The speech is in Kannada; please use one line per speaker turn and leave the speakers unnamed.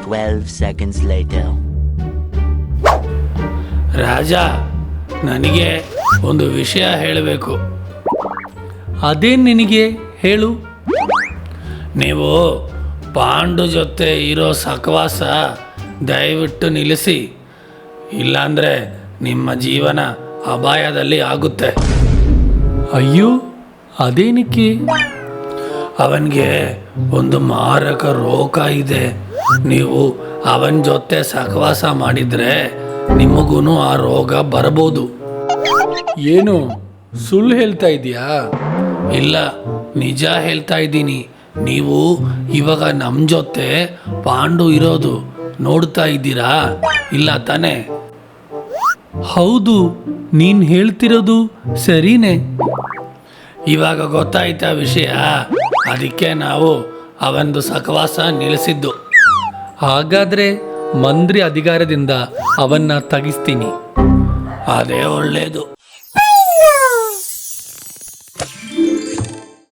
12 seconds later.
ರಾಜ, ನನಗೆ ಒಂದು ವಿಷಯ ಹೇಳಬೇಕು.
ಅದೇನು ನಿನಗೆ ಹೇಳು.
ನೀವು ಪಾಂಡು ಜೊತೆ ಇರೋ ಸಹವಾಸ ದಯವಿಟ್ಟು ನಿಲ್ಲಿಸಿ, ಇಲ್ಲಾಂದರೆ ನಿಮ್ಮ ಜೀವನ ಅಪಾಯದಲ್ಲಿ ಆಗುತ್ತೆ.
ಅಯ್ಯೋ, ಅದೇನಕ್ಕೆ?
ಅವನಿಗೆ ಒಂದು ಮಾರಕ ರೋಗ ಇದೆ. ನೀವು ಅವನ ಜೊತೆ ಸಹವಾಸ ಮಾಡಿದರೆ ನಿಮಗೂ ಆ ರೋಗ ಬರಬಹುದು.
ಏನು ಸುಳ್ಳು ಹೇಳ್ತಾ ಇದೆಯಾ?
ಇಲ್ಲ, ನಿಜ ಹೇಳ್ತಾ ಇದ್ದೀನಿ. ನೀವು ಇವಾಗ ನಮ್ಮ ಜೊತೆ ಪಾಂಡು ಇರೋದು ನೋಡ್ತಾ ಇದ್ದೀರಾ, ಇಲ್ಲ ತಾನೇ?
ಹೌದು, ನೀನು ಹೇಳ್ತಿರೋದು ಸರಿನೇ.
ಇವಾಗ ಗೊತ್ತಾಯ್ತಾ ವಿಷಯ? ಅದಕ್ಕೆ ನಾವು ಅವನದು ಸಹವಾಸ ನಿಲ್ಲಿಸಿದ್ದು.
ಹಾಗಾದ್ರೆ ಮಂತ್ರಿ ಅಧಿಕಾರದಿಂದ ಅವನ್ನ ತೆಗಿಸ್ತೀನಿ.
ಅದೇ ಒಳ್ಳೆಯದು.